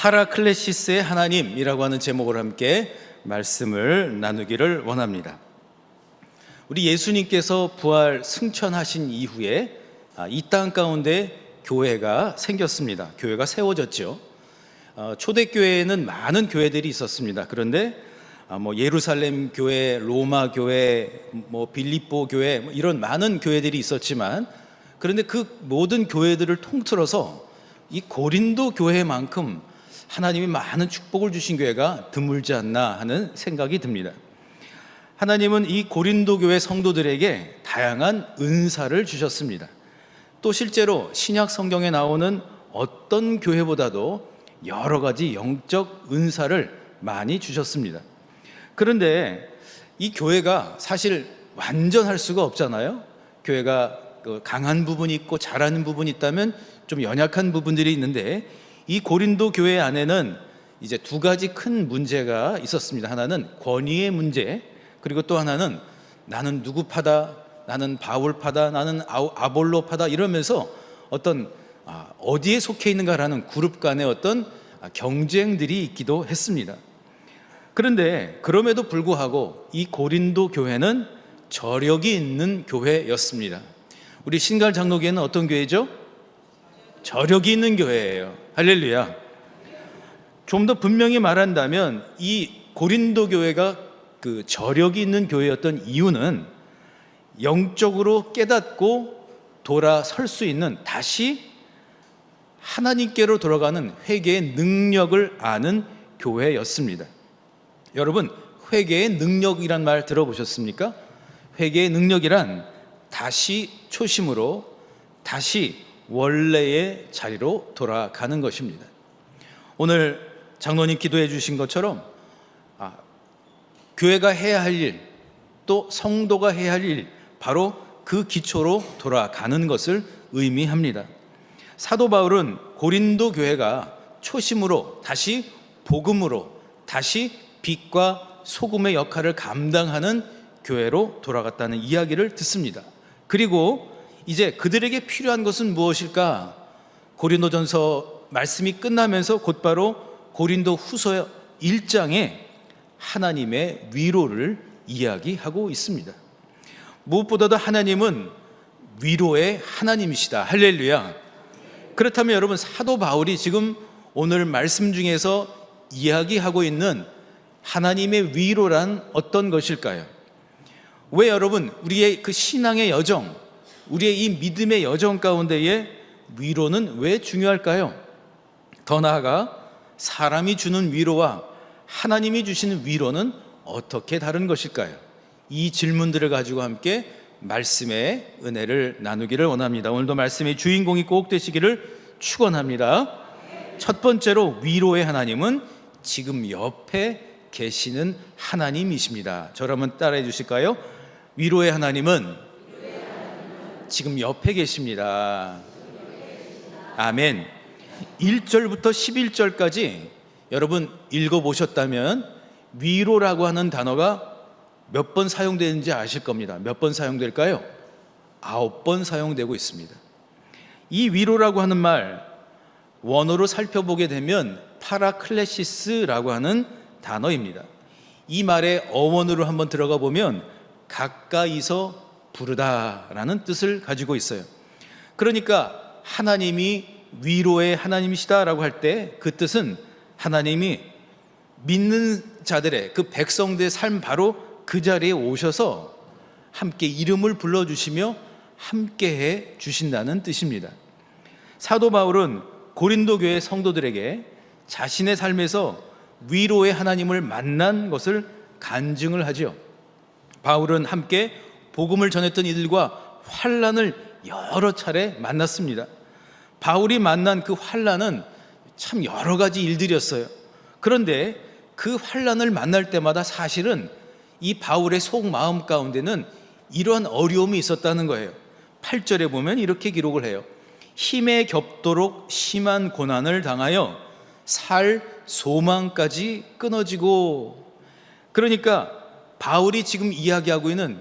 파라클레시스의 하나님이라고 하는 제목으로 함께 말씀을 나누기를 원합니다. 우리 예수님께서 부활 승천하신 이후에 이 땅 가운데 교회가 생겼습니다. 교회가 세워졌죠. 초대교회에는 많은 교회들이 있었습니다. 그런데 예루살렘 교회, 로마 교회, 빌립보 교회 이런 많은 교회들이 있었지만, 그런데 그 모든 교회들을 통틀어서 이 고린도 교회만큼 하나님이 많은 축복을 주신 교회가 드물지 않나 하는 생각이 듭니다. 하나님은 이 고린도 교회 성도들에게 다양한 은사를 주셨습니다. 또 실제로 신약 성경에 나오는 어떤 교회보다도 여러 가지 영적 은사를 많이 주셨습니다. 그런데 이 교회가 사실 완전할 수가 없잖아요. 교회가 강한 부분이 있고 잘하는 부분이 있다면 좀 연약한 부분들이 있는데, 이 고린도 교회 안에는 이제 두 가지 큰 문제가 있었습니다. 하나는 권위의 문제, 그리고 또 하나는 나는 누구 파다, 나는 바울 파다, 나는 아볼로 파다 이러면서 어떤 어디에 속해 있는가라는 그룹 간의 어떤 경쟁들이 있기도 했습니다. 그런데 그럼에도 불구하고 이 고린도 교회는 저력이 있는 교회였습니다. 우리 신갈 장로교회는 어떤 교회죠? 저력이 있는 교회예요. 할렐루야. 좀 더 분명히 말한다면 이 고린도 교회가 그 저력이 있는 교회였던 이유는 영적으로 깨닫고 돌아설 수 있는, 다시 하나님께로 돌아가는 회개의 능력을 아는 교회였습니다. 여러분, 회개의 능력이란 말 들어보셨습니까? 회개의 능력이란 다시 초심으로, 다시 원래의 자리로 돌아가는 것입니다. 오늘 장로님 기도해 주신 것처럼 교회가 해야 할 일, 또 성도가 해야 할 일, 바로 그 기초로 돌아가는 것을 의미합니다. 사도 바울은 고린도 교회가 초심으로, 다시 복음으로, 다시 빛과 소금의 역할을 감당하는 교회로 돌아갔다는 이야기를 듣습니다. 그리고 이제 그들에게 필요한 것은 무엇일까? 고린도전서 말씀이 끝나면서 곧바로 고린도 후서 1장에 하나님의 위로를 이야기하고 있습니다. 무엇보다도 하나님은 위로의 하나님이시다. 할렐루야. 그렇다면 여러분, 사도 바울이 지금 오늘 말씀 중에서 이야기하고 있는 하나님의 위로란 어떤 것일까요? 왜 여러분, 우리의 그 신앙의 여정, 우리의 이 믿음의 여정 가운데에 위로는 왜 중요할까요? 더 나아가 사람이 주는 위로와 하나님이 주시는 위로는 어떻게 다른 것일까요? 이 질문들을 가지고 함께 말씀의 은혜를 나누기를 원합니다. 오늘도 말씀의 주인공이 꼭 되시기를 축원합니다. 첫 번째로, 위로의 하나님은 지금 옆에 계시는 하나님이십니다. 저를 한번 따라해 주실까요? 위로의 하나님은 지금 옆에 계십니다. 아멘. 1절부터 11절까지 여러분 읽어보셨다면 위로라고 하는 단어가 몇 번 사용되는지 아실 겁니다. 몇 번 사용될까요? 9번 사용되고 있습니다. 이 위로라고 하는 말, 원어로 살펴보게 되면 파라클레시스라고 하는 단어입니다. 이 말의 어원으로 한번 들어가 보면 가까이서 부르다라는 뜻을 가지고 있어요. 그러니까 하나님이 위로의 하나님이시다라고 할 때 그 뜻은 하나님이 믿는 자들의, 그 백성들의 삶 바로 그 자리에 오셔서 함께 이름을 불러주시며 함께해 주신다는 뜻입니다. 사도 바울은 고린도 교회 성도들에게 자신의 삶에서 위로의 하나님을 만난 것을 간증을 하죠. 바울은 함께 복음을 전했던 이들과 환난을 여러 차례 만났습니다. 바울이 만난 그 환난은 참 여러 가지 일들이었어요. 그런데 그 환난을 만날 때마다 사실은 이 바울의 속마음 가운데는 이러한 어려움이 있었다는 거예요. 8절에 보면 이렇게 기록을 해요. 힘에 겹도록 심한 고난을 당하여 살 소망까지 끊어지고. 그러니까 바울이 지금 이야기하고 있는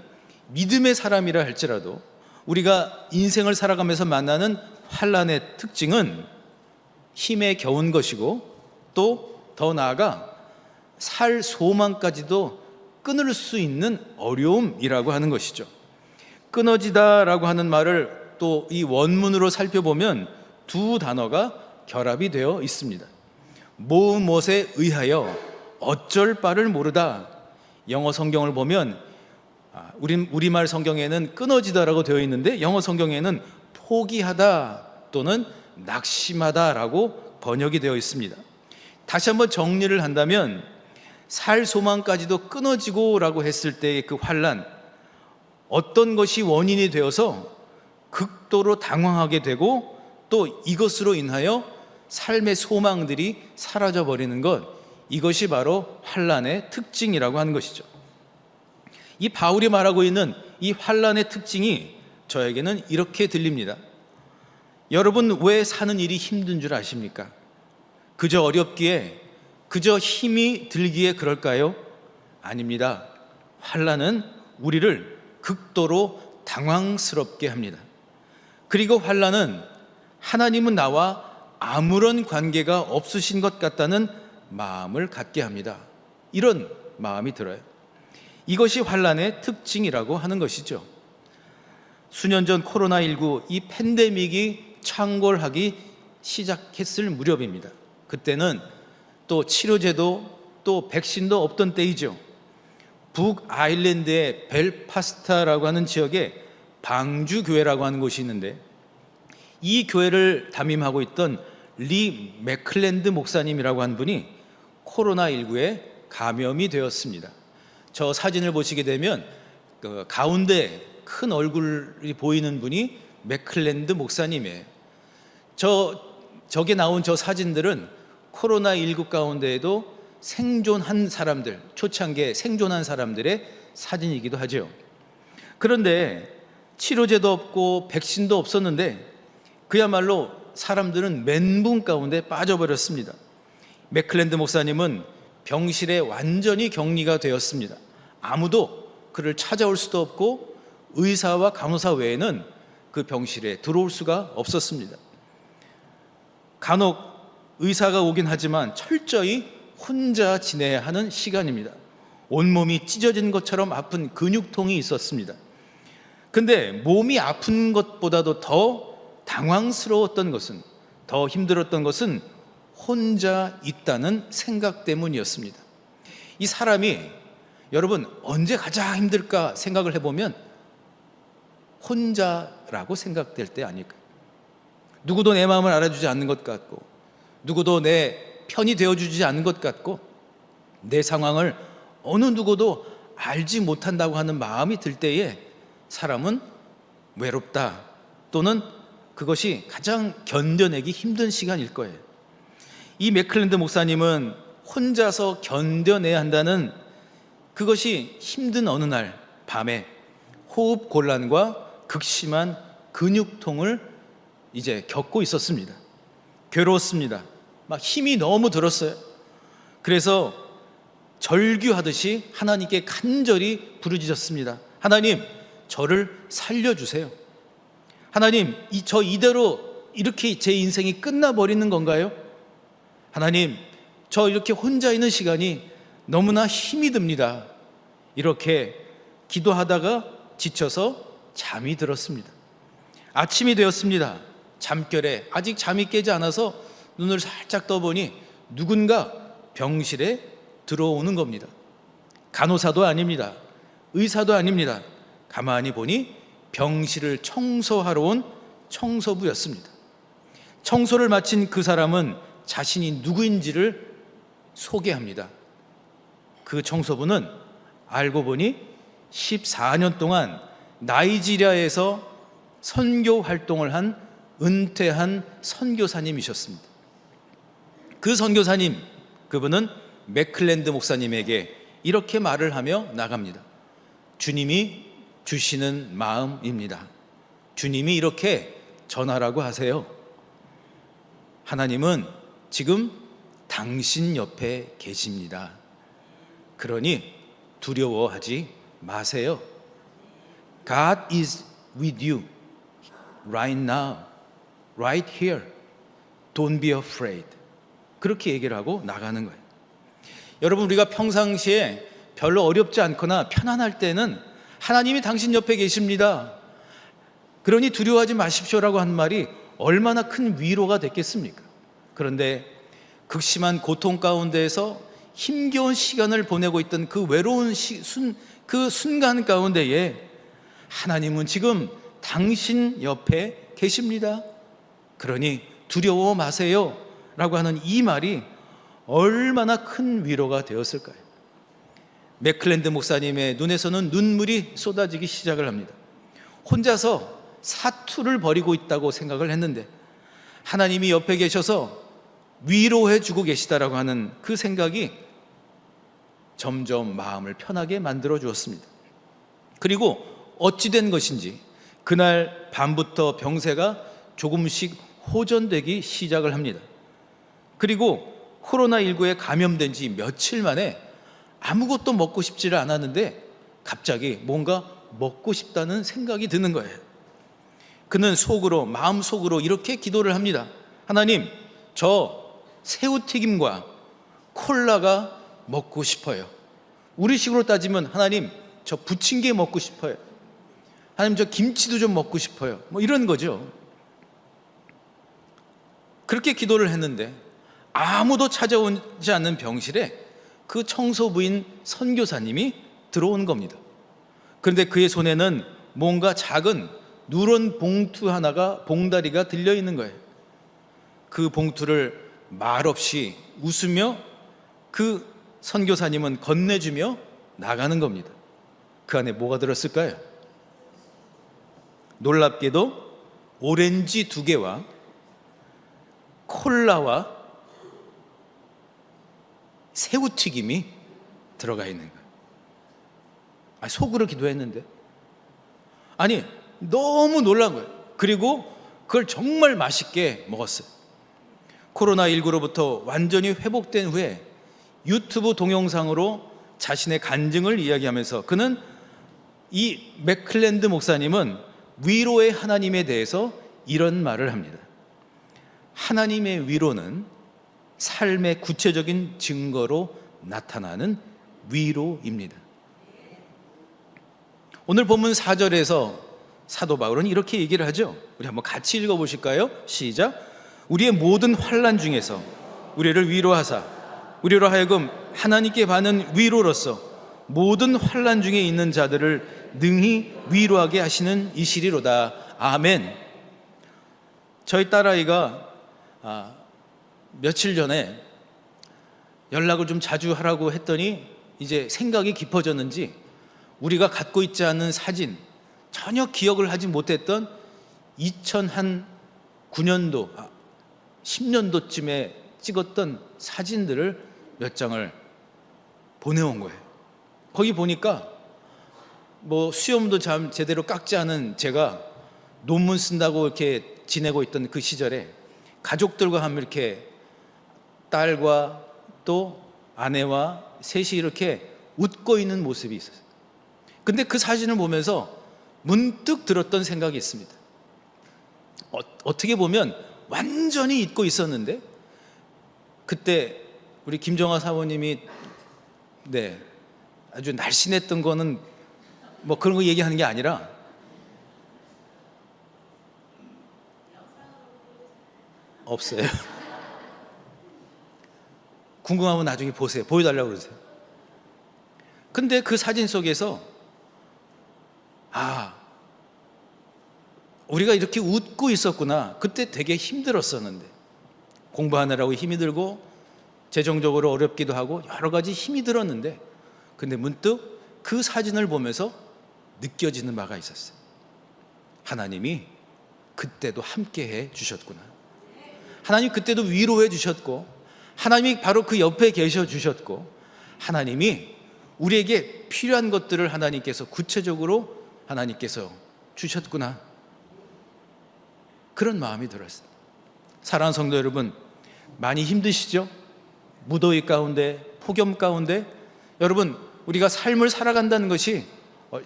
믿음의 사람이라 할지라도 우리가 인생을 살아가면서 만나는 환난의 특징은 힘에 겨운 것이고 또 더 나아가 살 소망까지도 끊을 수 있는 어려움이라고 하는 것이죠. 끊어지다라고 하는 말을 또 이 원문으로 살펴보면 두 단어가 결합이 되어 있습니다. 무엇에 의하여 어쩔 바를 모르다. 영어 성경을 보면 우리말 성경에는 끊어지다라고 되어 있는데 영어 성경에는 포기하다 또는 낙심하다라고 번역이 되어 있습니다. 다시 한번 정리를 한다면 살 소망까지도 끊어지고라고 했을 때의 그 환난, 어떤 것이 원인이 되어서 극도로 당황하게 되고 또 이것으로 인하여 삶의 소망들이 사라져 버리는 것, 이것이 바로 환난의 특징이라고 하는 것이죠. 이 바울이 말하고 있는 이 환난의 특징이 저에게는 이렇게 들립니다. 여러분, 왜 사는 일이 힘든 줄 아십니까? 그저 어렵기에, 그저 힘이 들기에 그럴까요? 아닙니다. 환난은 우리를 극도로 당황스럽게 합니다. 그리고 환난은 하나님은 나와 아무런 관계가 없으신 것 같다는 마음을 갖게 합니다. 이런 마음이 들어요. 이것이 환난의 특징이라고 하는 것이죠. 수년 전 코로나19 이 팬데믹이 창궐하기 시작했을 무렵입니다. 그때는 또 치료제도 또 백신도 없던 때이죠. 북아일랜드의 벨파스타라고 하는 지역에 방주교회라고 하는 곳이 있는데 이 교회를 담임하고 있던 리 맥클랜드 목사님이라고 한 분이 코로나19에 감염이 되었습니다. 저 사진을 보시게 되면 그 가운데 큰 얼굴이 보이는 분이 맥클랜드 목사님이에요. 저게 나온 저 사진들은 코로나19 가운데에도 생존한 사람들, 초창기에 생존한 사람들의 사진이기도 하죠. 그런데 치료제도 없고 백신도 없었는데 그야말로 사람들은 멘붕 가운데 빠져버렸습니다. 맥클랜드 목사님은 병실에 완전히 격리가 되었습니다. 아무도 그를 찾아올 수도 없고 의사와 간호사 외에는 그 병실에 들어올 수가 없었습니다. 간혹 의사가 오긴 하지만 철저히 혼자 지내야 하는 시간입니다. 온몸이 찢어진 것처럼 아픈 근육통이 있었습니다. 근데 몸이 아픈 것보다도 더 당황스러웠던 것은, 더 힘들었던 것은 혼자 있다는 생각 때문이었습니다. 이 사람이 여러분 언제 가장 힘들까 생각을 해보면 혼자라고 생각될 때 아닐까요? 누구도 내 마음을 알아주지 않는 것 같고 누구도 내 편이 되어주지 않는 것 같고 내 상황을 어느 누구도 알지 못한다고 하는 마음이 들 때에 사람은 외롭다 또는 그것이 가장 견뎌내기 힘든 시간일 거예요. 이 맥클랜드 목사님은 혼자서 견뎌내야 한다는 그것이 힘든 어느 날 밤에 호흡 곤란과 극심한 근육통을 이제 겪고 있었습니다. 괴로웠습니다. 막 힘이 너무 들었어요. 그래서 절규하듯이 하나님께 간절히 부르짖었습니다. 하나님, 저를 살려주세요. 하나님, 저 이대로 이렇게 제 인생이 끝나버리는 건가요? 하나님, 저 이렇게 혼자 있는 시간이 너무나 힘이 듭니다. 이렇게 기도하다가 지쳐서 잠이 들었습니다. 아침이 되었습니다. 잠결에 아직 잠이 깨지 않아서 눈을 살짝 떠보니 누군가 병실에 들어오는 겁니다. 간호사도 아닙니다. 의사도 아닙니다. 가만히 보니 병실을 청소하러 온 청소부였습니다. 청소를 마친 그 사람은 자신이 누구인지를 소개합니다. 그 청소부는 알고 보니 14년 동안 나이지리아에서 선교 활동을 한 은퇴한 선교사님이셨습니다. 그 선교사님, 그분은 맥클랜드 목사님에게 이렇게 말을 하며 나갑니다. 주님이 주시는 마음입니다. 주님이 이렇게 전하라고 하세요. 하나님은 지금 당신 옆에 계십니다. 그러니 두려워하지 마세요. God is with you right now, right here. Don't be afraid. 그렇게 얘기를 하고 나가는 거예요. 여러분, 우리가 평상시에 별로 어렵지 않거나 편안할 때는 하나님이 당신 옆에 계십니다, 그러니 두려워하지 마십시오라고 한 말이 얼마나 큰 위로가 됐겠습니까? 그런데 극심한 고통 가운데에서 힘겨운 시간을 보내고 있던 그 외로운 그 순간 가운데에 하나님은 지금 당신 옆에 계십니다, 그러니 두려워 마세요 라고 하는 이 말이 얼마나 큰 위로가 되었을까요? 맥클랜드 목사님의 눈에서는 눈물이 쏟아지기 시작을 합니다. 혼자서 사투를 벌이고 있다고 생각을 했는데 하나님이 옆에 계셔서 위로해 주고 계시다라고 하는 그 생각이 점점 마음을 편하게 만들어 주었습니다. 그리고 어찌된 것인지 그날 밤부터 병세가 조금씩 호전되기 시작을 합니다. 그리고 코로나19에 감염된 지 며칠 만에 아무것도 먹고 싶지를 않았는데 갑자기 뭔가 먹고 싶다는 생각이 드는 거예요. 그는 마음속으로 이렇게 기도를 합니다. 하나님, 저 새우튀김과 콜라가 먹고 싶어요. 우리식으로 따지면 하나님, 저 부침개 먹고 싶어요. 하나님, 저 김치도 좀 먹고 싶어요. 뭐 이런 거죠. 그렇게 기도를 했는데 아무도 찾아오지 않는 병실에 그 청소부인 선교사님이 들어온 겁니다. 그런데 그의 손에는 뭔가 작은 누런 봉다리가 들려 있는 거예요. 그 봉투를 말없이 웃으며 그 선교사님은 건네주며 나가는 겁니다. 그 안에 뭐가 들었을까요? 놀랍게도 오렌지 2개와 콜라와 새우튀김이 들어가 있는 거예요. 속으로 기도했는데 너무 놀란 거예요. 그리고 그걸 정말 맛있게 먹었어요. 코로나19로부터 완전히 회복된 후에 유튜브 동영상으로 자신의 간증을 이야기하면서 그는 이 맥클랜드 목사님은 위로의 하나님에 대해서 이런 말을 합니다. 하나님의 위로는 삶의 구체적인 증거로 나타나는 위로입니다. 오늘 본문 4절에서 사도 바울은 이렇게 얘기를 하죠. 우리 한번 같이 읽어보실까요? 시작. 우리의 모든 환난 중에서 우리를 위로하사 우리로 하여금 하나님께 받는 위로로서 모든 환난 중에 있는 자들을 능히 위로하게 하시는 이시리로다. 아멘. 저희 딸아이가 며칠 전에 연락을 좀 자주 하라고 했더니 이제 생각이 깊어졌는지 우리가 갖고 있지 않은 사진, 전혀 기억을 하지 못했던 2009년도, 10년도쯤에 찍었던 사진들을 몇 장을 보내온 거예요. 거기 보니까 수염도 참 제대로 깎지 않은 제가 논문 쓴다고 이렇게 지내고 있던 그 시절에 가족들과 함께 이렇게 딸과 또 아내와 셋이 이렇게 웃고 있는 모습이 있었어요. 근데 그 사진을 보면서 문득 들었던 생각이 있습니다. 어떻게 보면 완전히 잊고 있었는데 그때 우리 김정아 사모님이 아주 날씬했던 거는 그런 거 얘기하는 게 아니라 없어요. 궁금하면 나중에 보세요. 보여달라고 그러세요. 근데 그 사진 속에서 우리가 이렇게 웃고 있었구나. 그때 되게 힘들었었는데 공부하느라고 힘이 들고 재정적으로 어렵기도 하고 여러 가지 힘이 들었는데 근데 문득 그 사진을 보면서 느껴지는 바가 있었어요. 하나님이 그때도 함께해 주셨구나. 하나님 그때도 위로해 주셨고 하나님이 바로 그 옆에 계셔 주셨고 하나님이 우리에게 필요한 것들을 하나님께서 구체적으로 하나님께서 주셨구나. 그런 마음이 들었어요. 사랑하는 성도 여러분, 많이 힘드시죠? 무더위 가운데, 폭염 가운데 여러분, 우리가 삶을 살아간다는 것이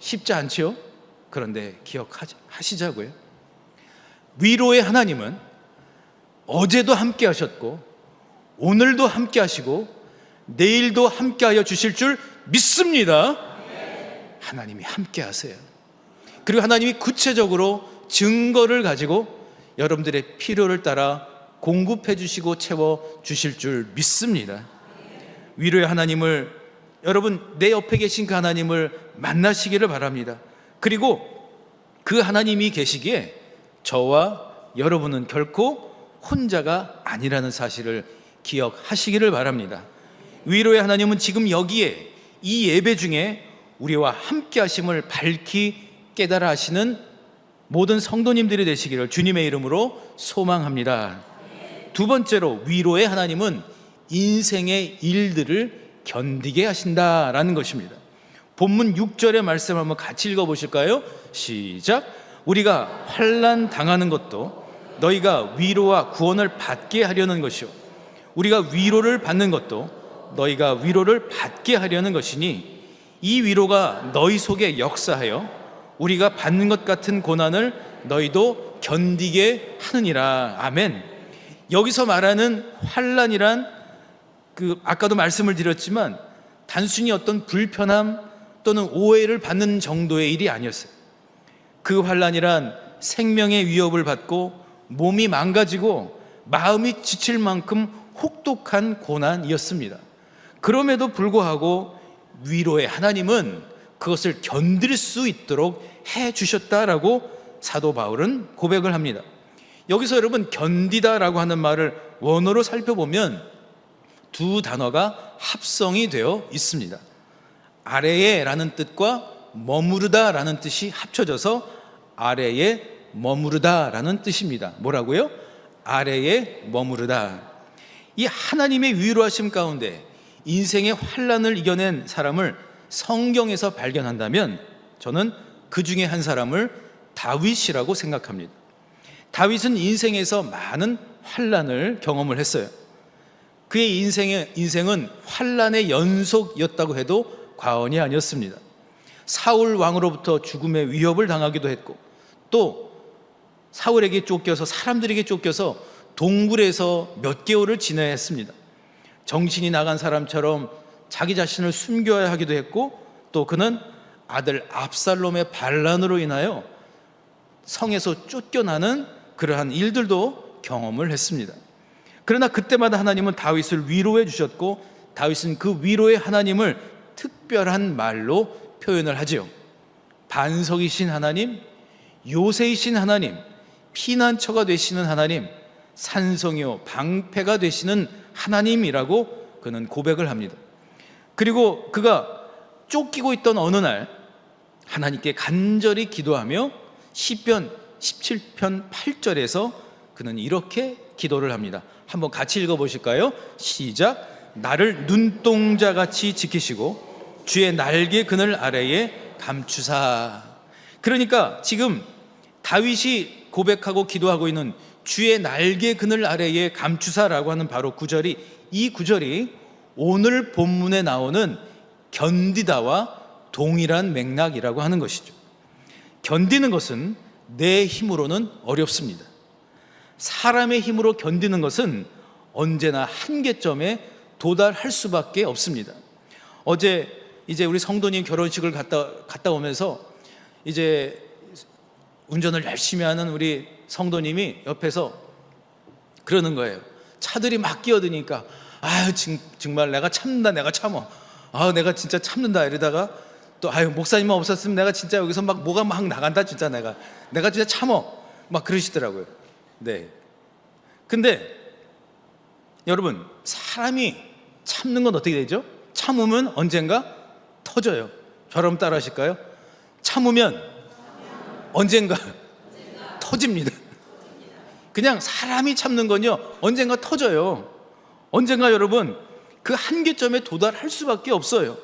쉽지 않지요? 그런데 기억하시자고요. 위로의 하나님은 어제도 함께 하셨고 오늘도 함께 하시고 내일도 함께 하여 주실 줄 믿습니다. 하나님이 함께 하세요. 그리고 하나님이 구체적으로 증거를 가지고 여러분들의 필요를 따라 공급해 주시고 채워 주실 줄 믿습니다. 위로의 하나님을, 여러분 내 옆에 계신 그 하나님을 만나시기를 바랍니다. 그리고 그 하나님이 계시기에 저와 여러분은 결코 혼자가 아니라는 사실을 기억하시기를 바랍니다. 위로의 하나님은 지금 여기에 이 예배 중에 우리와 함께 하심을 밝히 깨달아 하시는 모든 성도님들이 되시기를 주님의 이름으로 소망합니다. 두 번째로, 위로의 하나님은 인생의 일들을 견디게 하신다라는 것입니다. 본문 6절의 말씀 한번 같이 읽어보실까요? 시작. 우리가 환난 당하는 것도 너희가 위로와 구원을 받게 하려는 것이요 우리가 위로를 받는 것도 너희가 위로를 받게 하려는 것이니 이 위로가 너희 속에 역사하여 우리가 받는 것 같은 고난을 너희도 견디게 하느니라. 아멘. 여기서 말하는 환난이란 아까도 말씀을 드렸지만 단순히 어떤 불편함 또는 오해를 받는 정도의 일이 아니었어요. 그 환난이란 생명의 위협을 받고 몸이 망가지고 마음이 지칠 만큼 혹독한 고난이었습니다. 그럼에도 불구하고 위로의 하나님은 그것을 견딜 수 있도록 해 주셨다라고 사도 바울은 고백을 합니다. 여기서 여러분 견디다라고 하는 말을 원어로 살펴보면 두 단어가 합성이 되어 있습니다. 아래에 라는 뜻과 머무르다 라는 뜻이 합쳐져서 아래에 머무르다 라는 뜻입니다. 뭐라고요? 아래에 머무르다. 이 하나님의 위로하심 가운데 인생의 환난을 이겨낸 사람을 성경에서 발견한다면 저는 그 중에 한 사람을 다윗이라고 생각합니다. 다윗은 인생에서 많은 환난을 경험을 했어요. 그의 인생은 환난의 연속이었다고 해도 과언이 아니었습니다. 사울 왕으로부터 죽음의 위협을 당하기도 했고, 또 사울에게 쫓겨서, 사람들에게 쫓겨서 동굴에서 몇 개월을 지내야 했습니다. 정신이 나간 사람처럼 자기 자신을 숨겨야 하기도 했고, 또 그는 아들 압살롬의 반란으로 인하여 성에서 쫓겨나는 그러한 일들도 경험을 했습니다. 그러나 그때마다 하나님은 다윗을 위로해 주셨고, 다윗은 그 위로의 하나님을 특별한 말로 표현을 하지요. 반석이신 하나님, 요새이신 하나님, 피난처가 되시는 하나님, 산성이요 방패가 되시는 하나님이라고 그는 고백을 합니다. 그리고 그가 쫓기고 있던 어느 날 하나님께 간절히 기도하며 시편 17편 8절에서 그는 이렇게 기도를 합니다. 한번 같이 읽어보실까요? 시작. 나를 눈동자같이 지키시고 주의 날개 그늘 아래에 감추사. 그러니까 지금 다윗이 고백하고 기도하고 있는 주의 날개 그늘 아래에 감추사라고 하는 바로 구절이, 이 구절이 오늘 본문에 나오는 견디다와 동일한 맥락이라고 하는 것이죠. 견디는 것은 내 힘으로는 어렵습니다. 사람의 힘으로 견디는 것은 언제나 한계점에 도달할 수밖에 없습니다. 어제 이제 우리 성도님 결혼식을 갔다 오면서 이제 운전을 열심히 하는 우리 성도님이 옆에서 그러는 거예요. 차들이 막 끼어드니까 아유 정말 내가 참는다, 내가 참어, 내가 진짜 참는다 이러다가 또 목사님만 없었으면 내가 진짜 여기서 막 뭐가 막 나간다, 진짜 내가 진짜 참어 막 그러시더라고요. 네. 근데 여러분, 사람이 참는 건 어떻게 되죠? 참으면 언젠가 터져요. 저럼 따라 하실까요? 참으면 언젠가 터집니다. 그냥 사람이 참는 건요 언젠가 터져요. 언젠가 여러분 그 한계점에 도달할 수밖에 없어요.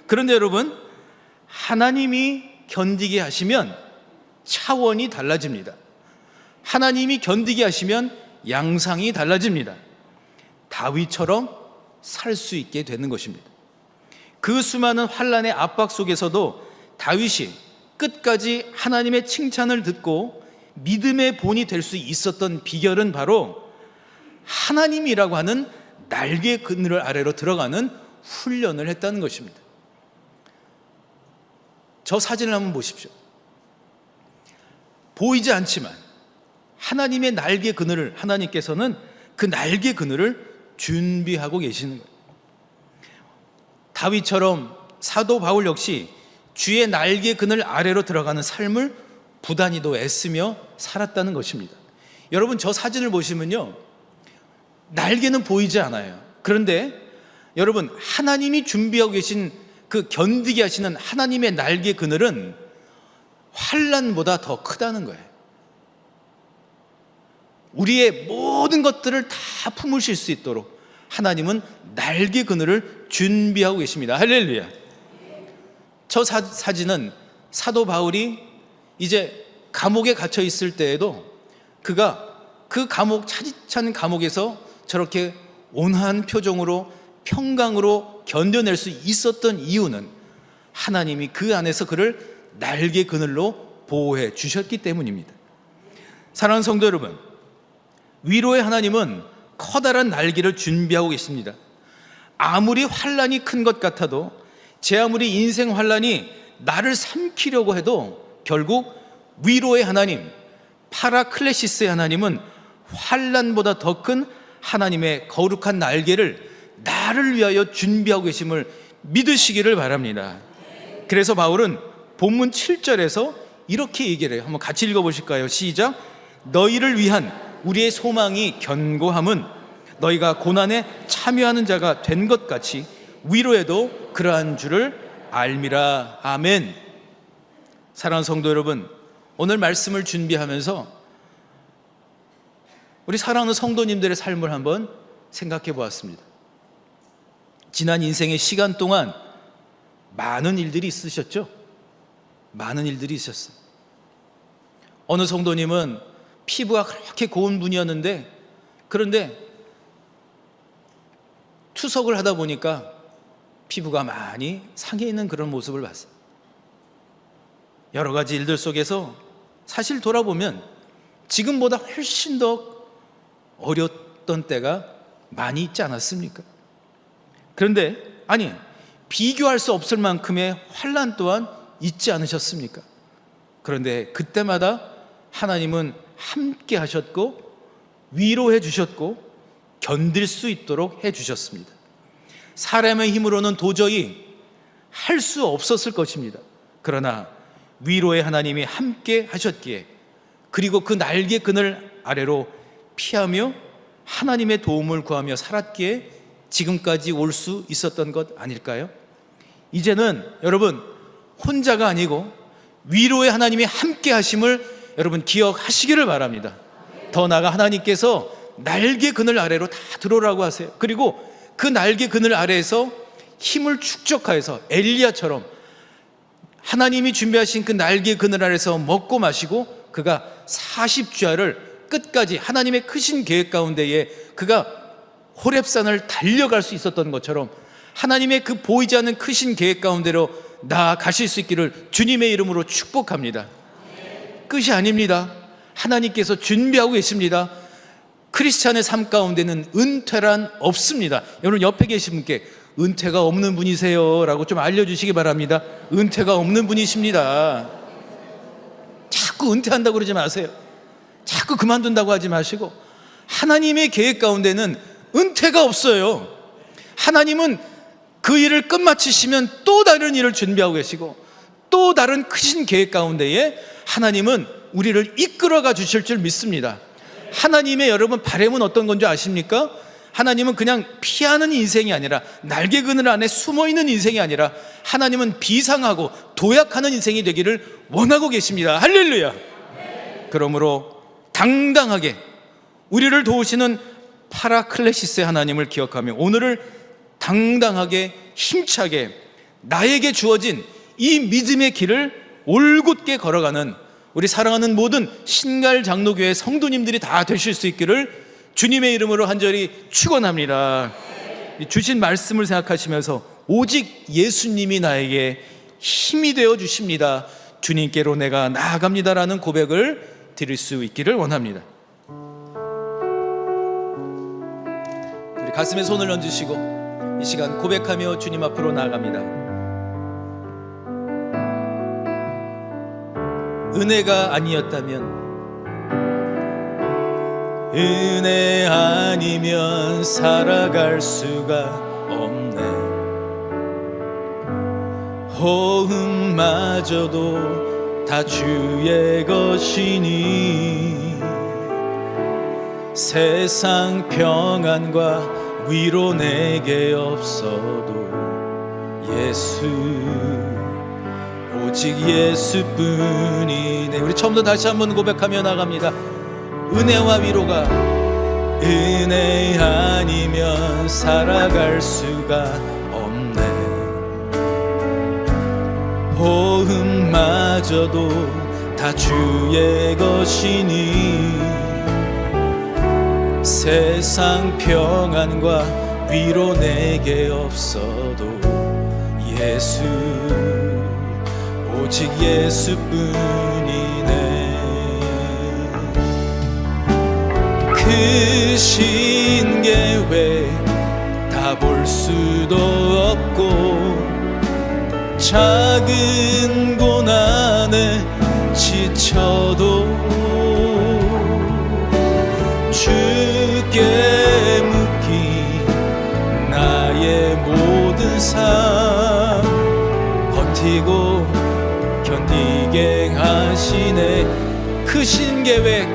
그런데 여러분, 하나님이 견디게 하시면 차원이 달라집니다. 하나님이 견디게 하시면 양상이 달라집니다. 다윗처럼 살 수 있게 되는 것입니다. 그 수많은 환난의 압박 속에서도 다윗이 끝까지 하나님의 칭찬을 듣고 믿음의 본이 될 수 있었던 비결은 바로 하나님이라고 하는 날개 그늘 아래로 들어가는 훈련을 했다는 것입니다. 저 사진을 한번 보십시오. 보이지 않지만 하나님의 날개 그늘을, 하나님께서는 그 날개 그늘을 준비하고 계시는 거예요. 다윗처럼 사도 바울 역시 주의 날개 그늘 아래로 들어가는 삶을 부단히도 애쓰며 살았다는 것입니다. 여러분, 저 사진을 보시면요, 날개는 보이지 않아요. 그런데 여러분, 하나님이 준비하고 계신 그 견디게 하시는 하나님의 날개 그늘은 환난보다 더 크다는 거예요. 우리의 모든 것들을 다 품으실 수 있도록 하나님은 날개 그늘을 준비하고 계십니다. 할렐루야. 저 사진은 사도 바울이 이제 감옥에 갇혀 있을 때에도 그가 그 감옥, 차디찬 감옥에서 저렇게 온화한 표정으로 평강으로 견뎌낼 수 있었던 이유는 하나님이 그 안에서 그를 날개 그늘로 보호해 주셨기 때문입니다. 사랑하는 성도 여러분, 위로의 하나님은 커다란 날개를 준비하고 계십니다. 아무리 환난이 큰 것 같아도, 제 아무리 인생 환난이 나를 삼키려고 해도 결국 위로의 하나님, 파라클레시스의 하나님은 환난보다 더 큰 하나님의 거룩한 날개를 나를 위하여 준비하고 계심을 믿으시기를 바랍니다. 그래서 바울은 본문 7절에서 이렇게 얘기를 해요. 한번 같이 읽어보실까요? 시작. 너희를 위한 우리의 소망이 견고함은 너희가 고난에 참여하는 자가 된 것 같이 위로에도 그러한 줄을 알미라. 아멘. 사랑하는 성도 여러분, 오늘 말씀을 준비하면서 우리 사랑하는 성도님들의 삶을 한번 생각해 보았습니다. 지난 인생의 시간 동안 많은 일들이 있으셨죠? 많은 일들이 있었어요. 어느 성도님은 피부가 그렇게 고운 분이었는데, 그런데 투석을 하다 보니까 피부가 많이 상해 있는 그런 모습을 봤어요. 여러 가지 일들 속에서 사실 돌아보면 지금보다 훨씬 더 어렸던 때가 많이 있지 않았습니까? 그런데 아니, 비교할 수 없을 만큼의 환난 또한 있지 않으셨습니까? 그런데 그때마다 하나님은 함께 하셨고 위로해 주셨고 견딜 수 있도록 해 주셨습니다. 사람의 힘으로는 도저히 할 수 없었을 것입니다. 그러나 위로의 하나님이 함께 하셨기에, 그리고 그 날개 그늘 아래로 피하며 하나님의 도움을 구하며 살았기에 지금까지 올 수 있었던 것 아닐까요? 이제는 여러분, 혼자가 아니고 위로의 하나님이 함께 하심을 여러분 기억하시기를 바랍니다. 더 나아가 하나님께서 날개 그늘 아래로 다 들어오라고 하세요. 그리고 그 날개 그늘 아래에서 힘을 축적하여서 엘리야처럼 하나님이 준비하신 그 날개 그늘 아래에서 먹고 마시고 그가 40주야를 끝까지 하나님의 크신 계획 가운데에 그가 호렙산을 달려갈 수 있었던 것처럼 하나님의 그 보이지 않는 크신 계획 가운데로 나아가실 수 있기를 주님의 이름으로 축복합니다. 끝이 아닙니다. 하나님께서 준비하고 계십니다. 크리스찬의 삶 가운데는 은퇴란 없습니다. 여러분, 옆에 계신 분께 은퇴가 없는 분이세요 라고 좀 알려주시기 바랍니다. 은퇴가 없는 분이십니다. 자꾸 은퇴한다고 그러지 마세요. 자꾸 그만둔다고 하지 마시고, 하나님의 계획 가운데는 은퇴가 없어요. 하나님은 그 일을 끝마치시면 또 다른 일을 준비하고 계시고, 또 다른 크신 계획 가운데에 하나님은 우리를 이끌어가 주실 줄 믿습니다. 하나님의 여러분 바람은 어떤 건지 아십니까? 하나님은 그냥 피하는 인생이 아니라, 날개 그늘 안에 숨어있는 인생이 아니라, 하나님은 비상하고 도약하는 인생이 되기를 원하고 계십니다. 할렐루야. 그러므로 당당하게 우리를 도우시는 파라클레시스의 하나님을 기억하며 오늘을 당당하게 힘차게 나에게 주어진 이 믿음의 길을 올곧게 걸어가는 우리 사랑하는 모든 신갈 장로교회 성도님들이 다 되실 수 있기를 주님의 이름으로 간절히 축원합니다. 주신 말씀을 생각하시면서 오직 예수님이 나에게 힘이 되어 주십니다. 주님께로 내가 나아갑니다라는 고백을 드릴 수 있기를 원합니다. 우리 가슴에 손을 얹으시고 이 시간 고백하며 주님 앞으로 나아갑니다. 은혜가 아니었다면, 은혜 아니면 살아갈 수가 없네. 호흡마저도 다 주의 것이니 세상 평안과 위로 내게 없어도 예수, 오직 예수뿐이네. 우리 처음부터 다시 한번 고백하며 나갑니다. 은혜와 위로가, 은혜 아니면 살아갈 수가 없네. 호흡마저도 다 주의 것이니 세상 평안과 위로 내게 없어도 예수, 오직 예수뿐이네. 크신 계획 다 볼 수도 없고 작은 고난에 지쳐도 주께 묻기 나의 모든 삶 버티고 견디게 하시네. 크신 계획,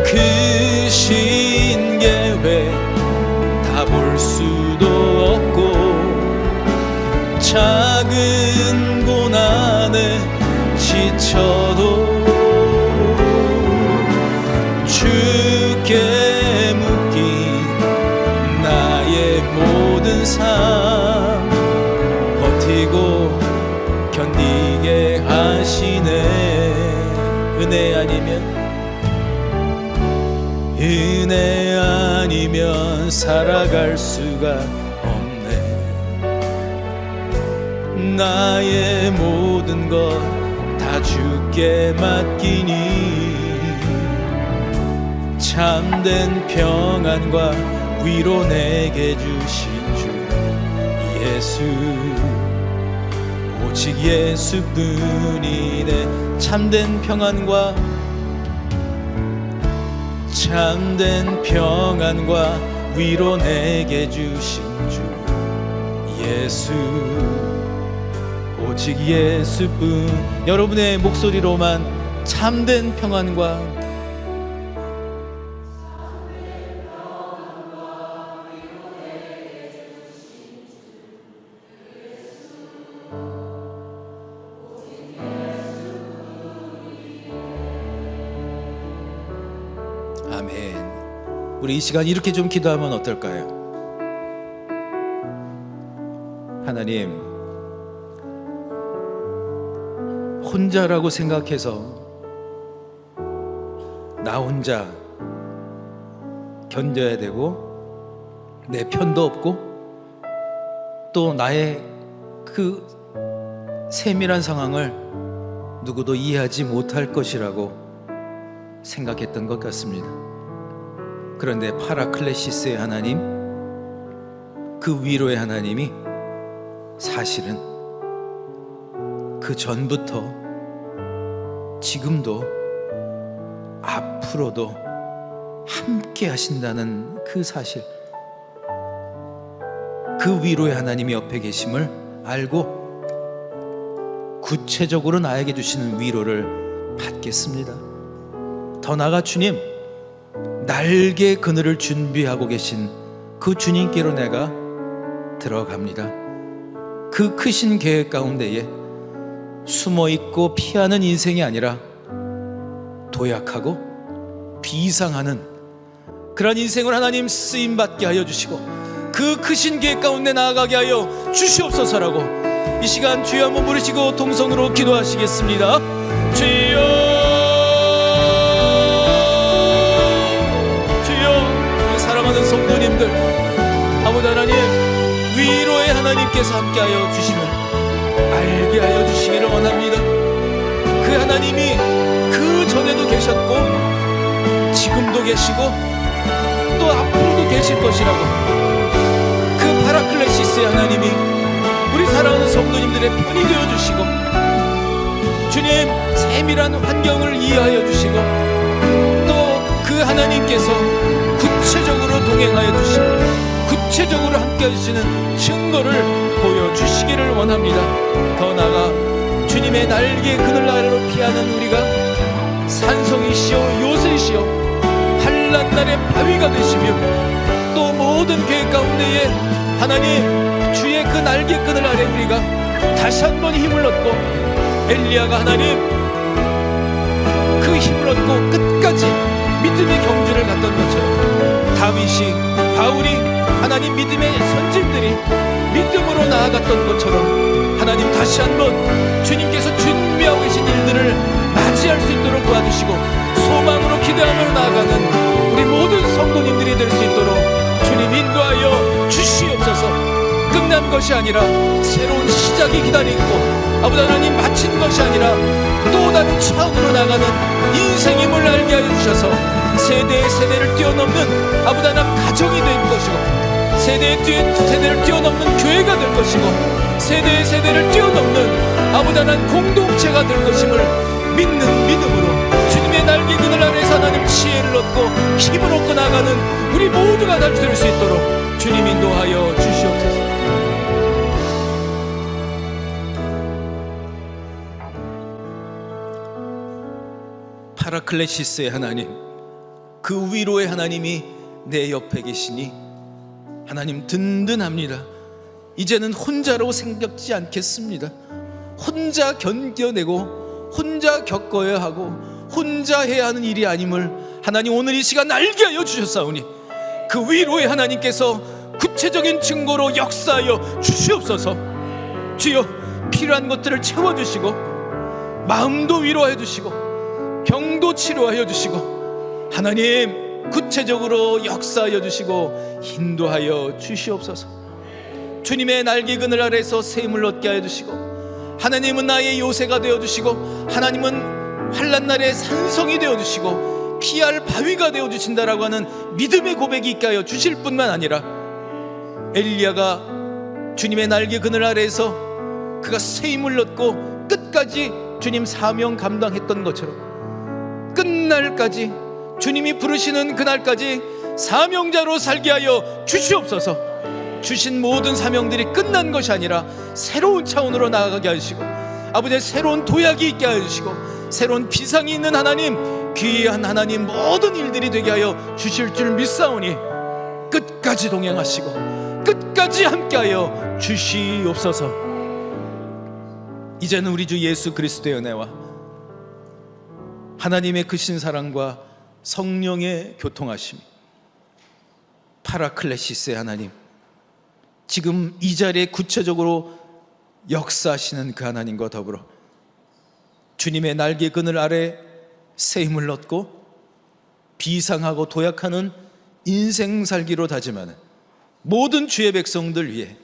크신 계획 다 볼 수도 없고 작은 고난에 지쳐도 주께 묻기 나의 모든 삶 버티고 견디게 하시네. 은혜 아니면, 은혜 아니면 살아갈 수가 없네. 나의 모든 것 다 주께 맡기니 참된 평안과 위로 내게 주신 주 예수, 오직 예수뿐이네. 참된 평안과, 참된 평안과 위로 내게 주신 주 예수, 오직 예수뿐. 여러분의 목소리로만 참된 평안과, 아멘. 우리 이 시간 이렇게 좀 기도하면 어떨까요? 하나님, 혼자라고 생각해서 나 혼자 견뎌야 되고 내 편도 없고 또 나의 그 세밀한 상황을 누구도 이해하지 못할 것이라고 생각했던 것 같습니다. 그런데 파라클레시스의 하나님, 그 위로의 하나님이 사실은 그 전부터 지금도 앞으로도 함께 하신다는 그 사실, 그 위로의 하나님이 옆에 계심을 알고 구체적으로 나에게 주시는 위로를 받겠습니다. 더 나아가 주님, 날개 그늘을 준비하고 계신 그 주님께로 내가 들어갑니다. 그 크신 계획 가운데에 숨어있고 피하는 인생이 아니라 도약하고 비상하는 그런 인생을 하나님 쓰임받게 하여 주시고 그 크신 계획 가운데 나아가게 하여 주시옵소서라고 이 시간 주여 한번 부르시고 동성으로 기도하시겠습니다. 주여, 주여. 사랑하는 성도님들, 아버지 하나님, 위로의 하나님께서 함께하여 주시는 알게 하여 주시기를 원합니다. 그 하나님이 그 전에도 계셨고 지금도 계시고 또 앞으로도 계실 것이라고, 그 파라클레시스의 하나님이 우리 사랑하는 성도님들의 편이 되어주시고, 주님 세밀한 환경을 이해하여 주시고, 또 그 하나님께서 구체적으로 동행하여 주시고 구체적으로 함께 해주시는 증거를 보여주시기를 원합니다. 더 나아가 주님의 날개 그늘 아래로 피하는 우리가 산성이시여 요새시여 환난날의 바위가 되시며, 또 모든 계획 가운데에 하나님 주의 그 날개 그늘 아래 우리가 다시 한번 힘을 얻고, 엘리야가 하나님 그 힘을 얻고 끝까지 믿음의 경주를 갔던 것처럼, 다윗이 바울이 하나님 믿음의 선진들이 믿음으로 나아갔던 것처럼, 하나님 다시 한번 주님께서 준비하고 계신 일들을 맞이할 수 있도록 도와주시고, 소망으로 기대하며 나아가는 우리 모든 성도님들이 될 수 있도록 주님 인도하여 주시옵소서. 끝난 것이 아니라 새로운 시작이 기다리고, 아버지 하나님 마친 것이 아니라 또 다른 차원으로 나가는 인생임을 알게 하여 주셔서 세대의 세대를 뛰어넘는 아버지 하나님 가정이 될 것이고, 세대의 세대를 뛰어넘는 교회가 될 것이고, 세대의 세대를 뛰어넘는 아버지 하나님 공동체가 될 것임을 믿는 믿음으로 주님의 날개 그늘 아래에서 하나님 지혜를 얻고 힘을 얻고 나가는 우리 모두가 될 수 있도록 주님 인도하여 주시옵소서. 파라클레시스의 하나님, 그 위로의 하나님이 내 옆에 계시니 하나님 든든합니다. 이제는 혼자로 생각지 않겠습니다. 혼자 견뎌내고 혼자 겪어야 하고 혼자 해야 하는 일이 아님을 하나님 오늘 이 시간 알게 하여 주셨사오니, 그 위로의 하나님께서 구체적인 증거로 역사하여 주시옵소서. 주여, 필요한 것들을 채워주시고 마음도 위로하여 주시고 병도 치료하여 주시고 하나님 구체적으로 역사하여 주시고 인도하여 주시옵소서. 주님의 날개 그늘 아래서 샘을 얻게 하여 주시고, 하나님은 나의 요새가 되어 주시고, 하나님은 환난날의 산성이 되어 주시고 피할 바위가 되어 주신다라고 하는 믿음의 고백이 있게 하여 주실 뿐만 아니라, 엘리야가 주님의 날개 그늘 아래에서 그가 샘을 얻고 끝까지 주님 사명 감당했던 것처럼 끝날까지 주님이 부르시는 그날까지 사명자로 살게 하여 주시옵소서. 주신 모든 사명들이 끝난 것이 아니라 새로운 차원으로 나아가게 하시고, 아버지의 새로운 도약이 있게 하여 주시고, 새로운 비상이 있는 하나님, 귀한 하나님 모든 일들이 되게 하여 주실 줄 믿사오니 끝까지 동행하시고 끝까지 함께하여 주시옵소서. 이제는 우리 주 예수 그리스도의 은혜와 하나님의 크신 사랑과 성령의 교통하심, 파라클레시스의 하나님, 지금 이 자리에 구체적으로 역사하시는 그 하나님과 더불어 주님의 날개 그늘 아래 새 힘을 얻고 비상하고 도약하는 인생 살기로 다짐하는 모든 주의 백성들 위해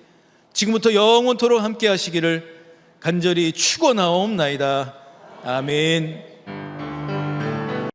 지금부터 영원토록 함께 하시기를 간절히 축원하옵나이다. 아멘.